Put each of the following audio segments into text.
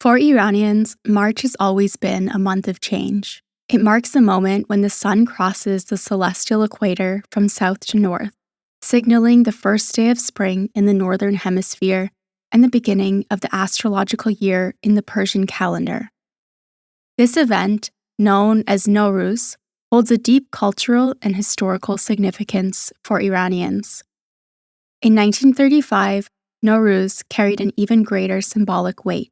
For Iranians, March has always been a month of change. It marks the moment when the sun crosses the celestial equator from south to north, signaling the first day of spring in the northern hemisphere and the beginning of the astrological year in the Persian calendar. This event, known as Nowruz, holds a deep cultural and historical significance for Iranians. In 1935, Nowruz carried an even greater symbolic weight.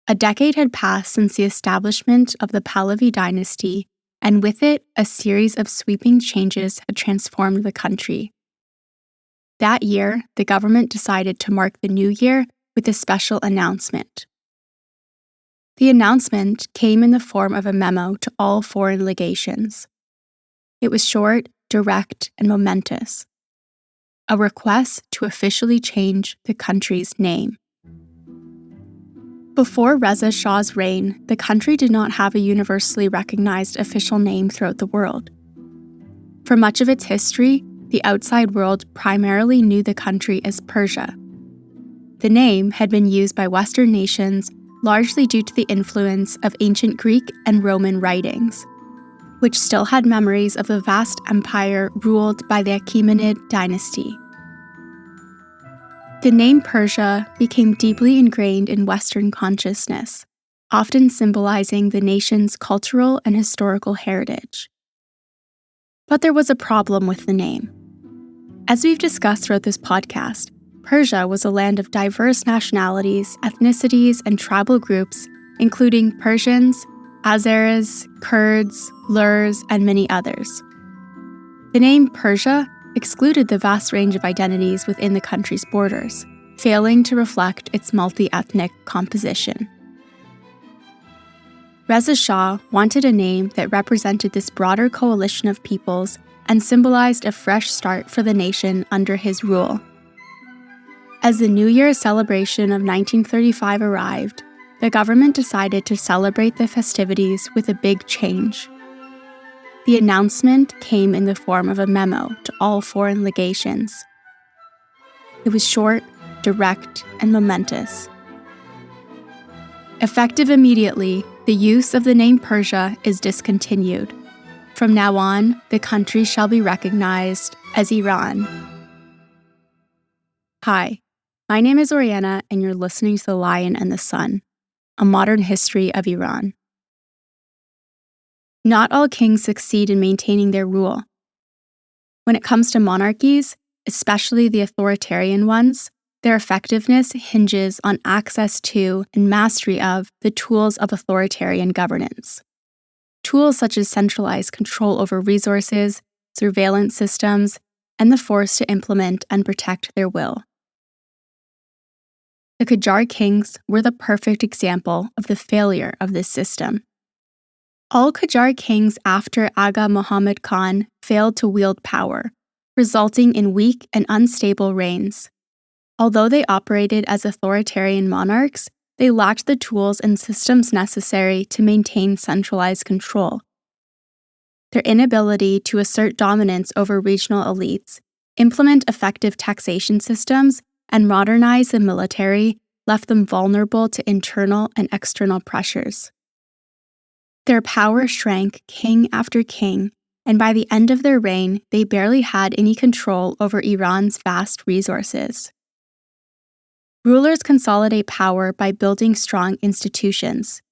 A decade had passed since the establishment of the Pahlavi dynasty, and with it, a series of sweeping changes had transformed the country. That year, the government decided to mark the new year with a special announcement. The announcement came in the form of a memo to all foreign legations. It was short, direct, and momentous. A request to officially change the country's name. Before Reza Shah's reign, the country did not have a universally recognized official name throughout the world. For much of its history, the outside world primarily knew the country as Persia. The name had been used by Western nations largely due to the influence of ancient Greek and Roman writings, which still had memories of the vast empire ruled by the Achaemenid dynasty. The name Persia became deeply ingrained in Western consciousness, often symbolizing the nation's cultural and historical heritage. But there was a problem with the name. As we've discussed throughout this podcast, Persia was a land of diverse nationalities, ethnicities, and tribal groups, including Persians, Azeris, Kurds, Lurs, and many others. The name Persia excluded the vast range of identities within the country's borders, failing to reflect its multi-ethnic composition. Reza Shah wanted a name that represented this broader coalition of peoples and symbolized a fresh start for the nation under his rule. As the New Year celebration of 1935 arrived, the government decided to celebrate the festivities with a big change. The announcement came in the form of a memo to all foreign legations. It was short, direct, and momentous. Effective immediately, the use of the name Persia is discontinued. From now on, the country shall be recognized as Iran. Hi, my name is Oriana, and you're listening to The Lion and the Sun, a modern history of Iran. Not all kings succeed in maintaining their rule. When it comes to monarchies, especially the authoritarian ones, their effectiveness hinges on access to and mastery of the tools of authoritarian governance. Tools such as centralized control over resources, surveillance systems, and the force to implement and protect their will. The Qajar kings were the perfect example of the failure of this system. All Qajar kings after Aga Muhammad Khan failed to wield power, resulting in weak and unstable reigns. Although they operated as authoritarian monarchs, they lacked the tools and systems necessary to maintain centralized control. Their inability to assert dominance over regional elites, implement effective taxation systems, and modernize the military left them vulnerable to internal and external pressures. Their power shrank king after king, and by the end of their reign, they barely had any control over Iran's vast resources. Rulers consolidate power by building strong institutions,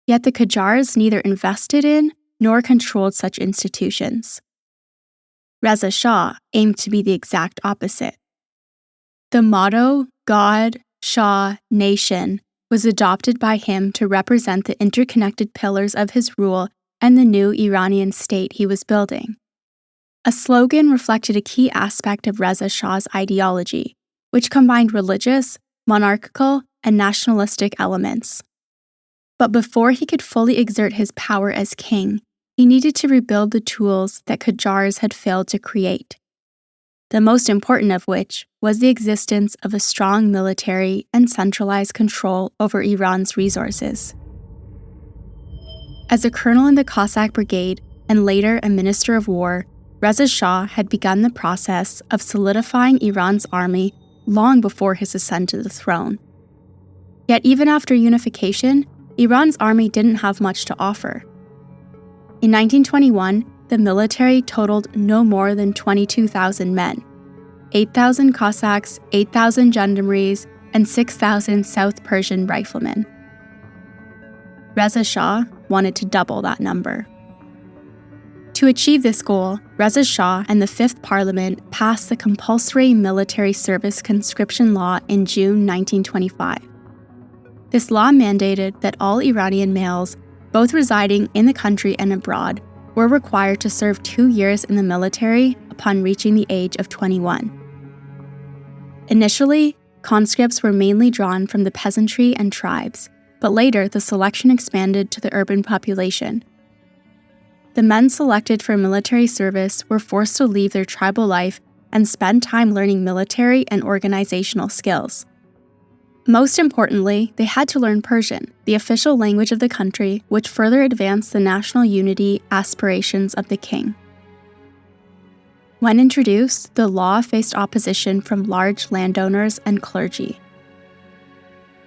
yet the Qajars neither invested in nor controlled such institutions. Reza Shah aimed to be the exact opposite. The motto, God, Shah, Nation, was adopted by him to represent the interconnected pillars of his rule and the new Iranian state he was building. A slogan reflected a key aspect of Reza Shah's ideology, which combined religious, monarchical, and nationalistic elements. But before he could fully exert his power as king, he needed to rebuild the tools that Qajars had failed to create. The most important of which was the existence of a strong military and centralized control over Iran's resources. As a colonel in the Cossack Brigade and later a minister of war, Reza Shah had begun the process of solidifying Iran's army long before his ascent to the throne. Yet even after unification, Iran's army didn't have much to offer. In 1921, the military totaled no more than 22,000 men, 8,000 Cossacks, 8,000 gendarmeries, and 6,000 South Persian riflemen. Reza Shah wanted to double that number. To achieve this goal, Reza Shah and the Fifth Parliament passed the compulsory military service conscription law in June 1925. This law mandated that all Iranian males, both residing in the country and abroad, were required to serve 2 years in the military upon reaching the age of 21. Initially, conscripts were mainly drawn from the peasantry and tribes, but later the selection expanded to the urban population. The men selected for military service were forced to leave their tribal life and spend time learning military and organizational skills. Most importantly, they had to learn Persian, the official language of the country, which further advanced the national unity aspirations of the king. When introduced, the law faced opposition from large landowners and clergy.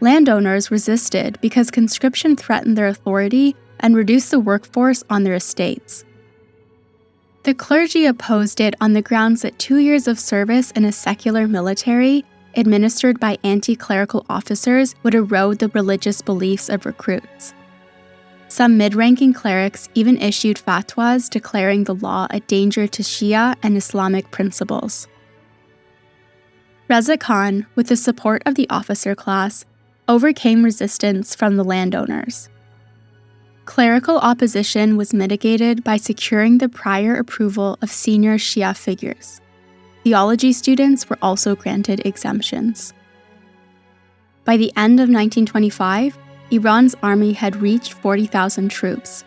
Landowners resisted because conscription threatened their authority and reduced the workforce on their estates. The clergy opposed it on the grounds that 2 years of service in a secular military, administered by anti-clerical officers, would erode the religious beliefs of recruits. Some mid-ranking clerics even issued fatwas declaring the law a danger to Shia and Islamic principles. Reza Khan, with the support of the officer class, overcame resistance from the landowners. Clerical opposition was mitigated by securing the prior approval of senior Shia figures. Theology students were also granted exemptions. By the end of 1925, Iran's army had reached 40,000 troops.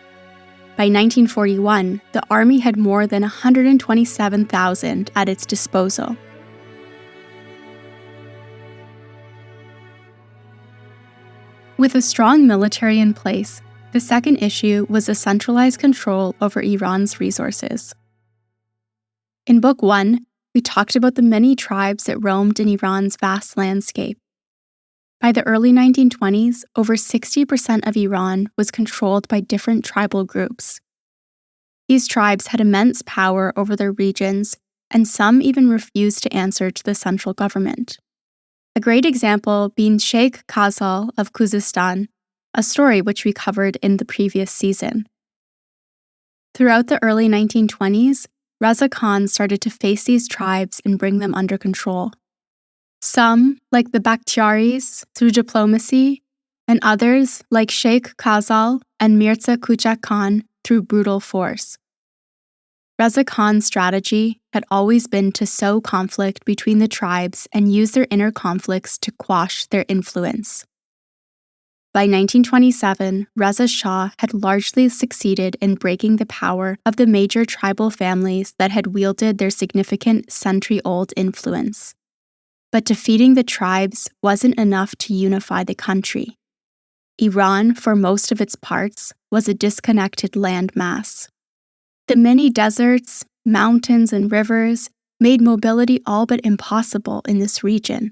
By 1941, the army had more than 127,000 at its disposal. With a strong military in place, the second issue was the centralized control over Iran's resources. In Book 1, we talked about the many tribes that roamed in Iran's vast landscape. By the early 1920s, over 60% of Iran was controlled by different tribal groups. These tribes had immense power over their regions, and some even refused to answer to the central government. A great example being Sheikh Khazal of Khuzestan, a story which we covered in the previous season. Throughout the early 1920s, Reza Khan started to face these tribes and bring them under control. Some, like the Bakhtiaris, through diplomacy, and others, like Sheikh Khazal and Mirza Kuchak Khan, through brutal force. Reza Khan's strategy had always been to sow conflict between the tribes and use their inner conflicts to quash their influence. By 1927, Reza Shah had largely succeeded in breaking the power of the major tribal families that had wielded their significant century-old influence. But defeating the tribes wasn't enough to unify the country. Iran, for most of its parts, was a disconnected landmass. The many deserts, mountains, and rivers made mobility all but impossible in this region.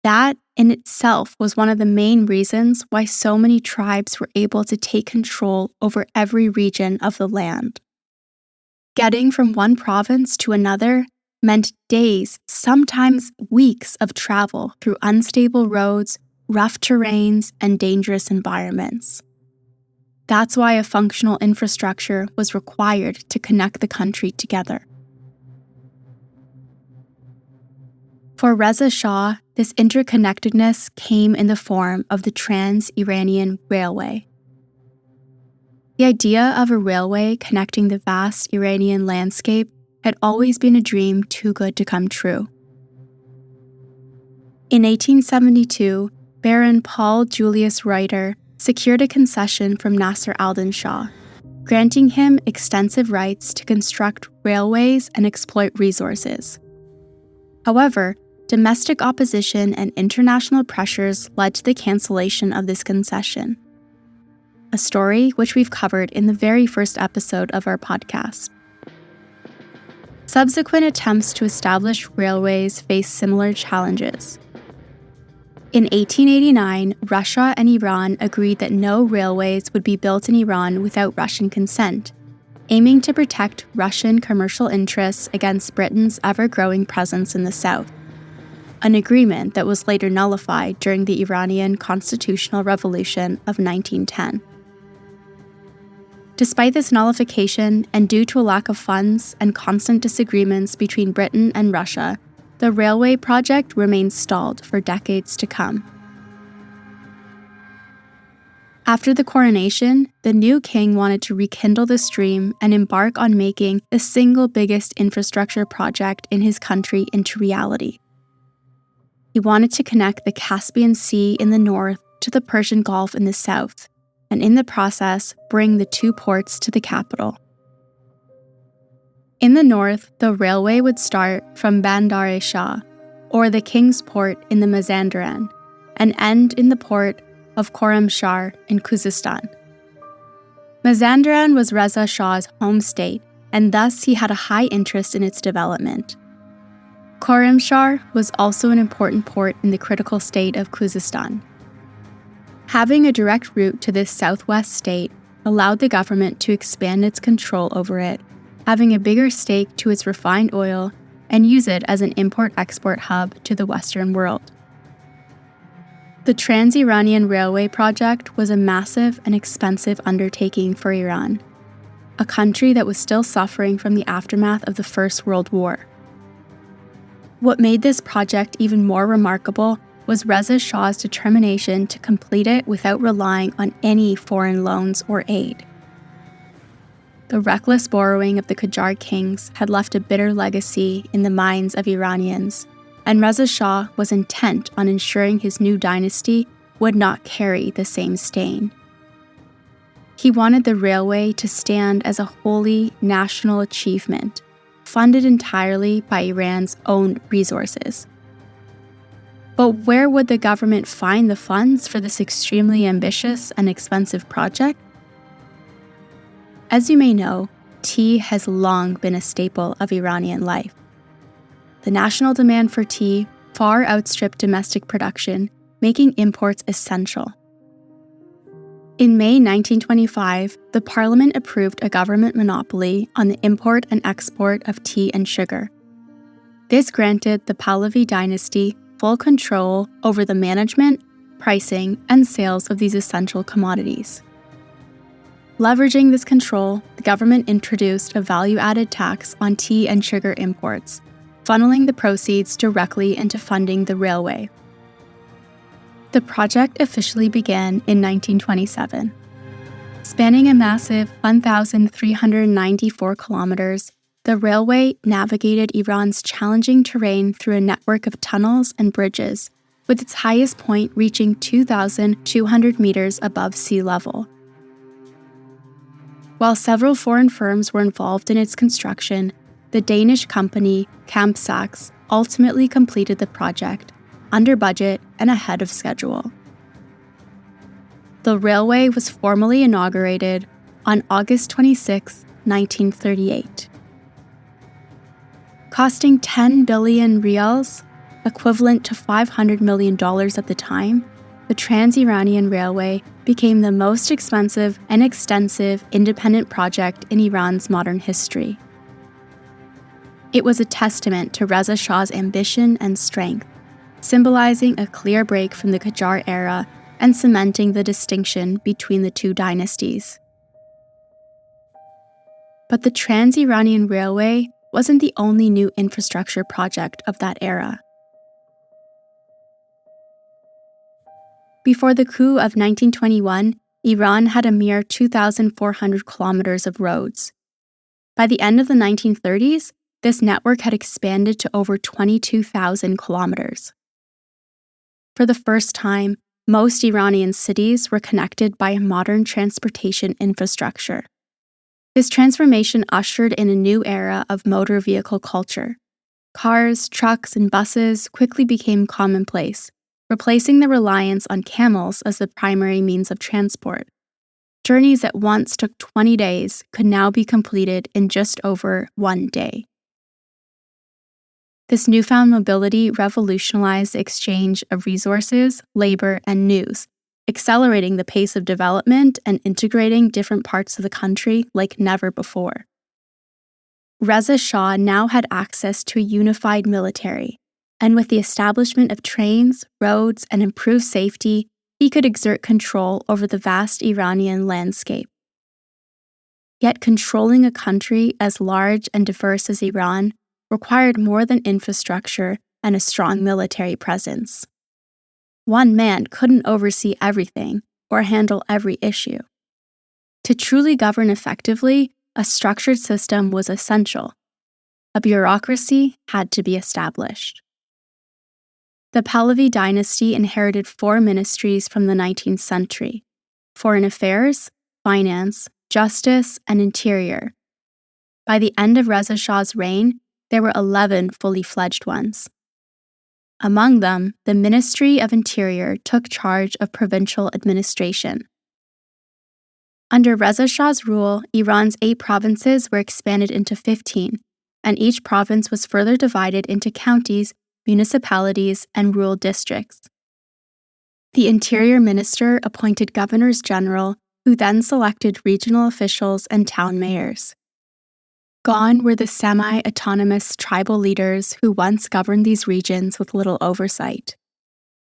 That, in itself, was one of the main reasons why so many tribes were able to take control over every region of the land. Getting from one province to another meant days, sometimes weeks of travel through unstable roads, rough terrains, and dangerous environments. That's why a functional infrastructure was required to connect the country together. For Reza Shah, this interconnectedness came in the form of the Trans-Iranian Railway. The idea of a railway connecting the vast Iranian landscape had always been a dream too good to come true. In 1872, Baron Paul Julius Reuter secured a concession from Nasser al-Din Shah, granting him extensive rights to construct railways and exploit resources. However, domestic opposition and international pressures led to the cancellation of this concession, a story which we've covered in the very first episode of our podcast. Subsequent attempts to establish railways faced similar challenges. In 1889, Russia and Iran agreed that no railways would be built in Iran without Russian consent, aiming to protect Russian commercial interests against Britain's ever-growing presence in the south, an agreement that was later nullified during the Iranian Constitutional Revolution of 1910. Despite this nullification, and due to a lack of funds and constant disagreements between Britain and Russia, the railway project remained stalled for decades to come. After the coronation, the new king wanted to rekindle this dream and embark on making the single biggest infrastructure project in his country into reality. He wanted to connect the Caspian Sea in the north to the Persian Gulf in the south, and in the process, bring the two ports to the capital. In the north, the railway would start from Bandar Shah, or the King's Port in the Mazandaran, and end in the port of Khorramshahr in Khuzestan. Mazandaran was Reza Shah's home state, and thus he had a high interest in its development. Khorramshahr was also an important port in the critical state of Khuzestan. Having a direct route to this southwest state allowed the government to expand its control over it, having a bigger stake to its refined oil, and use it as an import-export hub to the Western world. The Trans-Iranian Railway project was a massive and expensive undertaking for Iran, a country that was still suffering from the aftermath of the First World War. What made this project even more remarkable was Reza Shah's determination to complete it without relying on any foreign loans or aid. The reckless borrowing of the Qajar kings had left a bitter legacy in the minds of Iranians, and Reza Shah was intent on ensuring his new dynasty would not carry the same stain. He wanted the railway to stand as a wholly national achievement, funded entirely by Iran's own resources. But where would the government find the funds for this extremely ambitious and expensive project? As you may know, tea has long been a staple of Iranian life. The national demand for tea far outstripped domestic production, making imports essential. In May 1925, the parliament approved a government monopoly on the import and export of tea and sugar. This granted the Pahlavi dynasty full control over the management, pricing, and sales of these essential commodities. Leveraging this control, the government introduced a value-added tax on tea and sugar imports, funneling the proceeds directly into funding the railway. The project officially began in 1927. Spanning a massive 1,394 kilometers, the railway navigated Iran's challenging terrain through a network of tunnels and bridges, with its highest point reaching 2,200 meters above sea level. While several foreign firms were involved in its construction, the Danish company Camp Sachs ultimately completed the project, under budget and ahead of schedule. The railway was formally inaugurated on August 26, 1938. Costing 10 billion rials, equivalent to $500 million at the time, the Trans-Iranian Railway became the most expensive and extensive independent project in Iran's modern history. It was a testament to Reza Shah's ambition and strength, symbolizing a clear break from the Qajar era and cementing the distinction between the two dynasties. But the Trans-Iranian Railway wasn't the only new infrastructure project of that era. Before the coup of 1921, Iran had a mere 2,400 kilometers of roads. By the end of the 1930s, this network had expanded to over 22,000 kilometers. For the first time, most Iranian cities were connected by a modern transportation infrastructure. This transformation ushered in a new era of motor vehicle culture. Cars, trucks, and buses quickly became commonplace, replacing the reliance on camels as the primary means of transport. Journeys that once took 20 days could now be completed in just over 1 day. This newfound mobility revolutionized the exchange of resources, labor, and news, accelerating the pace of development and integrating different parts of the country like never before. Reza Shah now had access to a unified military, and with the establishment of trains, roads, and improved safety, he could exert control over the vast Iranian landscape. Yet controlling a country as large and diverse as Iran required more than infrastructure and a strong military presence. One man couldn't oversee everything or handle every issue. To truly govern effectively, a structured system was essential. A bureaucracy had to be established. The Pahlavi dynasty inherited 4 ministries from the 19th century: foreign affairs, finance, justice, and interior. By the end of Reza Shah's reign, there were 11 fully fledged ones. Among them, the Ministry of Interior took charge of provincial administration. Under Reza Shah's rule, Iran's 8 provinces were expanded into 15, and each province was further divided into counties, municipalities, and rural districts. The Interior Minister appointed governors general, who then selected regional officials and town mayors. Gone were the semi-autonomous tribal leaders who once governed these regions with little oversight.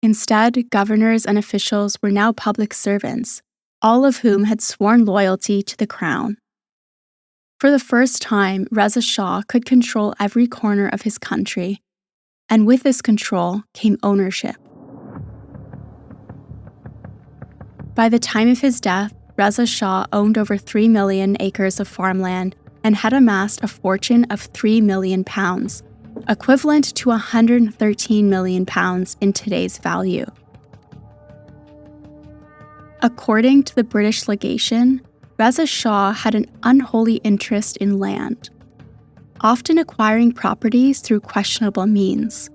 Instead, governors and officials were now public servants, all of whom had sworn loyalty to the crown. For the first time, Reza Shah could control every corner of his country, and with this control came ownership. By the time of his death, Reza Shah owned over 3 million acres of farmland and had amassed a fortune of £3 million, equivalent to £113 million in today's value. According to the British legation, Reza Shah had an unholy interest in land, often acquiring properties through questionable means.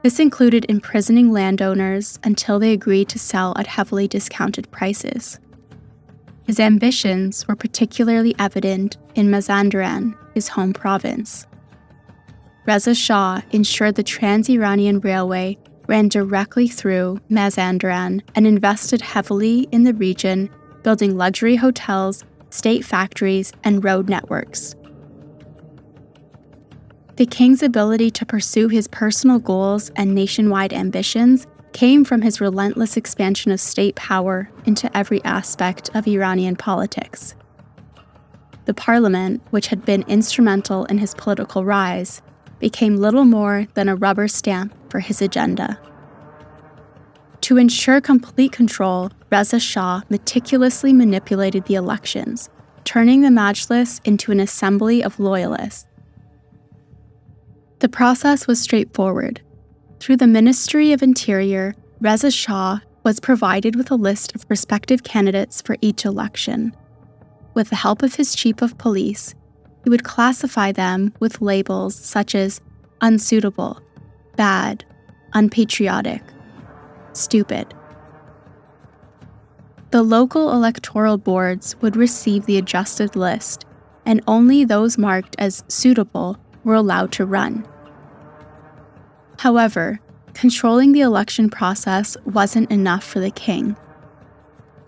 This included imprisoning landowners until they agreed to sell at heavily discounted prices. His ambitions were particularly evident in Mazandaran, his home province. Reza Shah ensured the Trans-Iranian Railway ran directly through Mazandaran and invested heavily in the region, building luxury hotels, state factories, and road networks. The king's ability to pursue his personal goals and nationwide ambitions came from his relentless expansion of state power into every aspect of Iranian politics. The parliament, which had been instrumental in his political rise, became little more than a rubber stamp for his agenda. To ensure complete control, Reza Shah meticulously manipulated the elections, turning the Majlis into an assembly of loyalists. The process was straightforward. Through the Ministry of Interior, Reza Shah was provided with a list of prospective candidates for each election. With the help of his chief of police, he would classify them with labels such as unsuitable, bad, unpatriotic, stupid. The local electoral boards would receive the adjusted list, and only those marked as suitable were allowed to run. However, controlling the election process wasn't enough for the king.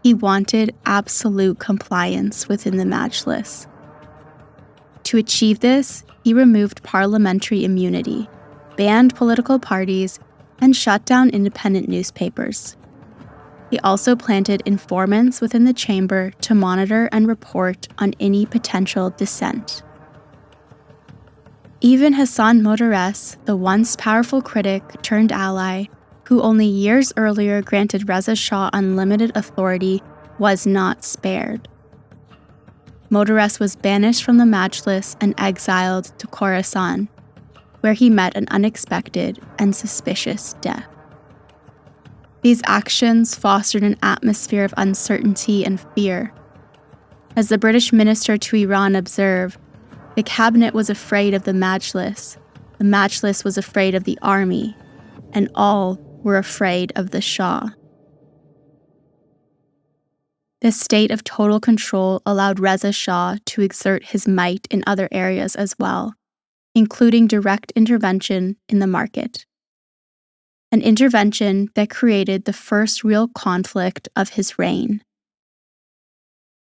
He wanted absolute compliance within the Majlis. To achieve this, he removed parliamentary immunity, banned political parties, and shut down independent newspapers. He also planted informants within the chamber to monitor and report on any potential dissent. Even Hassan Modarres, the once powerful critic turned ally, who only years earlier granted Reza Shah unlimited authority, was not spared. Modarres was banished from the Majlis and exiled to Khorasan, where he met an unexpected and suspicious death. These actions fostered an atmosphere of uncertainty and fear. As the British minister to Iran observed, the cabinet was afraid of the Majlis was afraid of the army, and all were afraid of the Shah. This state of total control allowed Reza Shah to exert his might in other areas as well, including direct intervention in the market. An intervention that created the first real conflict of his reign.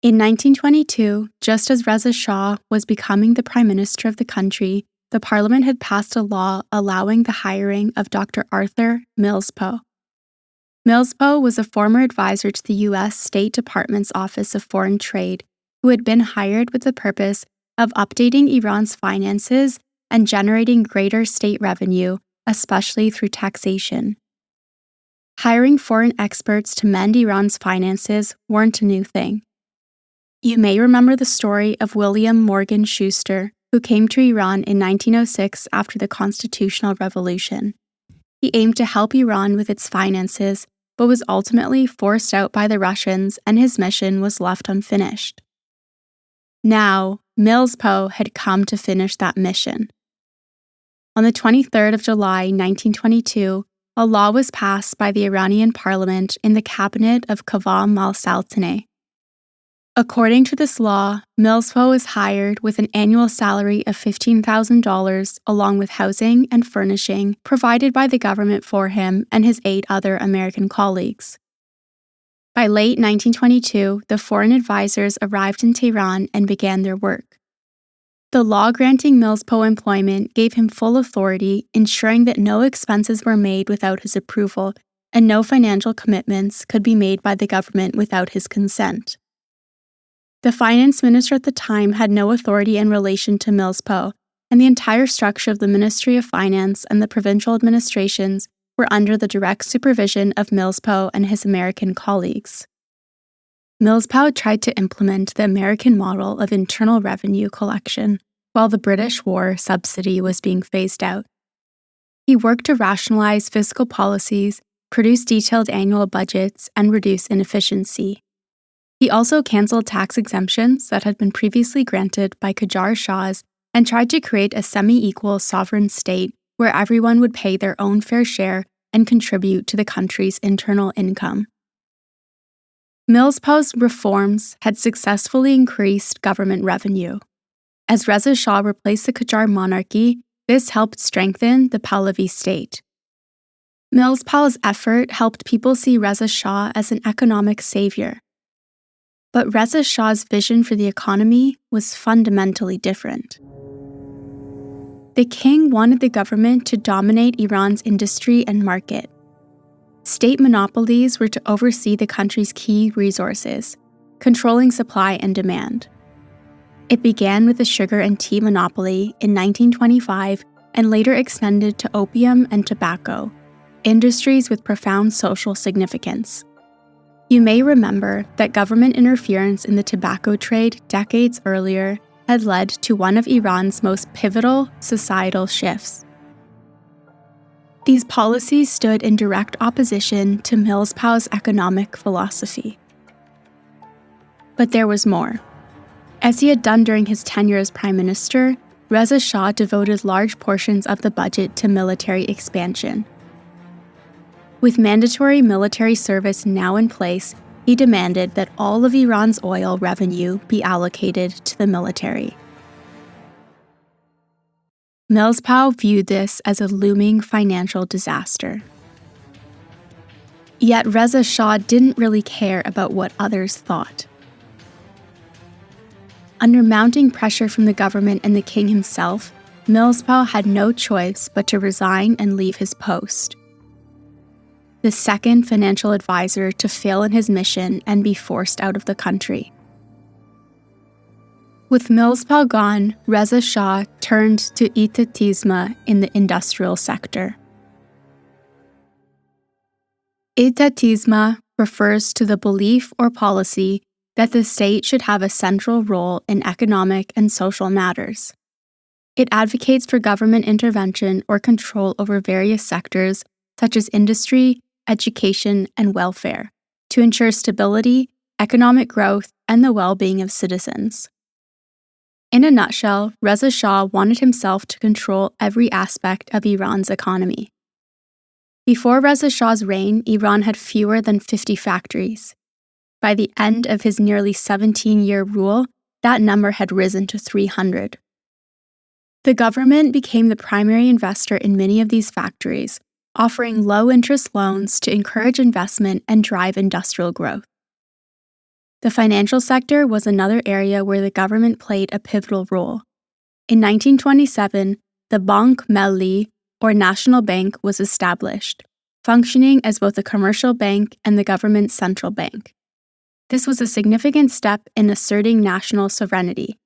In 1922, just as Reza Shah was becoming the prime minister of the country, the parliament had passed a law allowing the hiring of Dr. Arthur Millspo. Millspo was a former advisor to the U.S. State Department's Office of Foreign Trade, who had been hired with the purpose of updating Iran's finances and generating greater state revenue, especially through taxation. Hiring foreign experts to mend Iran's finances weren't a new thing. You may remember the story of William Morgan Schuster, who came to Iran in 1906 after the Constitutional Revolution. He aimed to help Iran with its finances, but was ultimately forced out by the Russians, and his mission was left unfinished. Now, Millspo had come to finish that mission. On the 23rd of July, 1922, a law was passed by the Iranian parliament in the cabinet of Qavam al-Saltaneh. According to this law, Millspo was hired with an annual salary of $15,000 along with housing and furnishing provided by the government for him and his 8 other American colleagues. By late 1922, the foreign advisors arrived in Tehran and began their work. The law granting Millspo employment gave him full authority, ensuring that no expenses were made without his approval and no financial commitments could be made by the government without his consent. The finance minister at the time had no authority in relation to Millspo, and the entire structure of the Ministry of Finance and the provincial administrations were under the direct supervision of Millspo and his American colleagues. Millspo tried to implement the American model of internal revenue collection, while the British war subsidy was being phased out. He worked to rationalize fiscal policies, produce detailed annual budgets, and reduce inefficiency. He also cancelled tax exemptions that had been previously granted by Qajar Shahs and tried to create a semi-equal sovereign state where everyone would pay their own fair share and contribute to the country's internal income. Millspo's reforms had successfully increased government revenue. As Reza Shah replaced the Qajar monarchy, this helped strengthen the Pahlavi state. Millspo's effort helped people see Reza Shah as an economic savior. But Reza Shah's vision for the economy was fundamentally different. The king wanted the government to dominate Iran's industry and market. State monopolies were to oversee the country's key resources, controlling supply and demand. It began with the sugar and tea monopoly in 1925 and later extended to opium and tobacco, industries with profound social significance. You may remember that government interference in the tobacco trade decades earlier had led to one of Iran's most pivotal societal shifts. These policies stood in direct opposition to Millspo's economic philosophy. But there was more. As he had done during his tenure as prime minister, Reza Shah devoted large portions of the budget to military expansion. With mandatory military service now in place, he demanded that all of Iran's oil revenue be allocated to the military. Millspo viewed this as a looming financial disaster. Yet Reza Shah didn't really care about what others thought. Under mounting pressure from the government and the king himself, Millspo had no choice but to resign and leave his post. The second financial advisor to fail in his mission and be forced out of the country. With Millspo gone, Reza Shah turned to etatisme in the industrial sector. Etatisme refers to the belief or policy that the state should have a central role in economic and social matters. It advocates for government intervention or control over various sectors such as industry, education, and welfare, to ensure stability, economic growth, and the well-being of citizens. In a nutshell, Reza Shah wanted himself to control every aspect of Iran's economy. Before Reza Shah's reign, Iran had fewer than 50 factories. By the end of his nearly 17-year rule, that number had risen to 300. The government became the primary investor in many of these factories, offering low-interest loans to encourage investment and drive industrial growth. The financial sector was another area where the government played a pivotal role. In 1927, the Bank Melli, or National Bank, was established, functioning as both a commercial bank and the government's central bank. This was a significant step in asserting national sovereignty.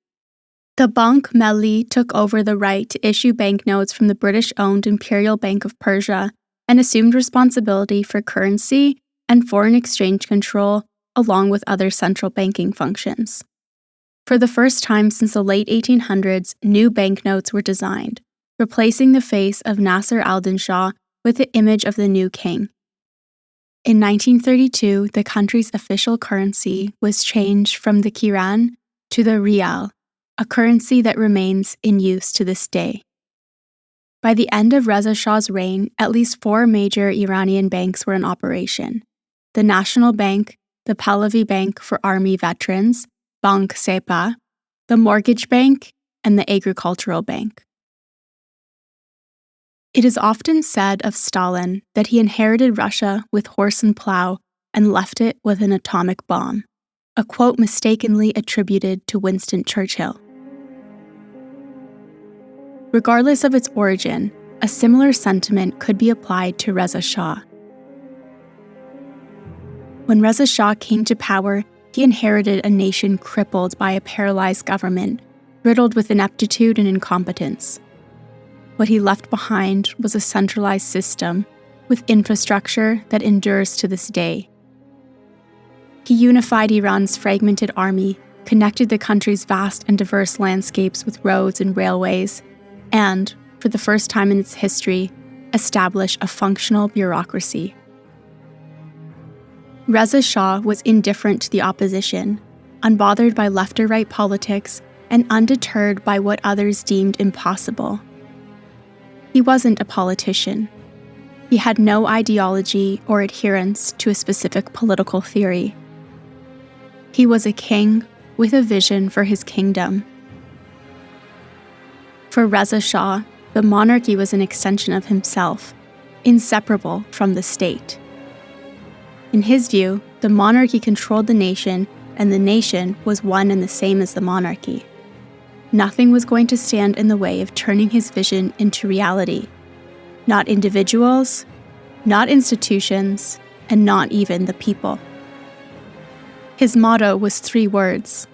The Bank Melli took over the right to issue banknotes from the British-owned Imperial Bank of Persia and assumed responsibility for currency and foreign exchange control, along with other central banking functions. For the first time since the late 1800s, new banknotes were designed, replacing the face of Nasser al-Din Shah with the image of the new king. In 1932, the country's official currency was changed from the kiran to the rial, a currency that remains in use to this day. By the end of Reza Shah's reign, at least 4 major Iranian banks were in operation: the National Bank, the Pahlavi Bank for Army Veterans, Bank Sepah, the Mortgage Bank, and the Agricultural Bank. It is often said of Stalin that he inherited Russia with horse and plow and left it with an atomic bomb, a quote mistakenly attributed to Winston Churchill. Regardless of its origin, a similar sentiment could be applied to Reza Shah. When Reza Shah came to power, he inherited a nation crippled by a paralyzed government, riddled with ineptitude and incompetence. What he left behind was a centralized system with infrastructure that endures to this day. He unified Iran's fragmented army, connected the country's vast and diverse landscapes with roads and railways, and, for the first time in its history, established a functional bureaucracy. Reza Shah was indifferent to the opposition, unbothered by left or right politics, and undeterred by what others deemed impossible. He wasn't a politician. He had no ideology or adherence to a specific political theory. He was a king with a vision for his kingdom. For Reza Shah, the monarchy was an extension of himself, inseparable from the state. In his view, the monarchy controlled the nation, and the nation was one and the same as the monarchy. Nothing was going to stand in the way of turning his vision into reality. Not individuals, not institutions, and not even the people. His motto was 3 words: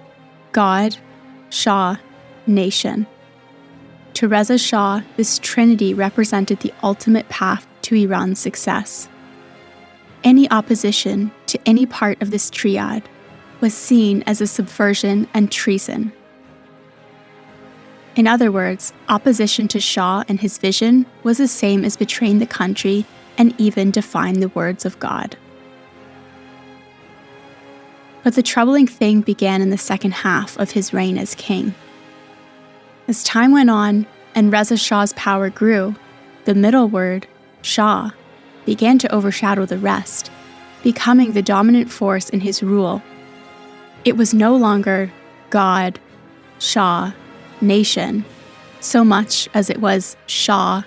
God, Shah, Nation. To Reza Shah, this trinity represented the ultimate path to Iran's success. Any opposition to any part of this triad was seen as a subversion and treason. In other words, opposition to Shah and his vision was the same as betraying the country and even defying the words of God. But the troubling thing began in the second half of his reign as king. As time went on and Reza Shah's power grew, the middle word, Shah, began to overshadow the rest, becoming the dominant force in his rule. It was no longer God, Shah, Nation, so much as it was Shah,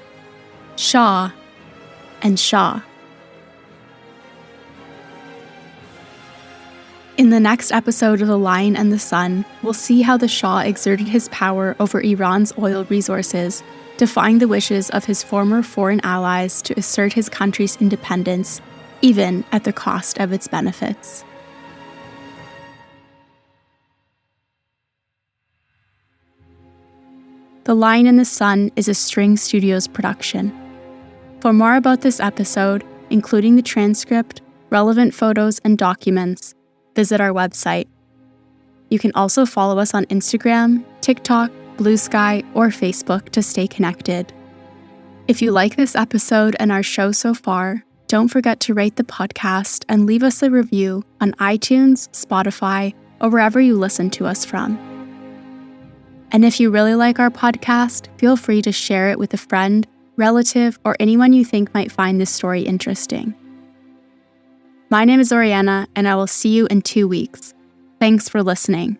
Shah, and Shah. In the next episode of The Lion and the Sun, we'll see how the Shah exerted his power over Iran's oil resources, defying the wishes of his former foreign allies to assert his country's independence, even at the cost of its benefits. The Lion and the Sun is a String Studios production. For more about this episode, including the transcript, relevant photos, and documents, visit our website. You can also follow us on Instagram, TikTok, Blue Sky, or Facebook to stay connected. If you like this episode and our show so far, don't forget to rate the podcast and leave us a review on iTunes, Spotify, or wherever you listen to us from. And if you really like our podcast, feel free to share it with a friend, relative, or anyone you think might find this story interesting. My name is Oriana, and I will see you in 2 weeks. Thanks for listening.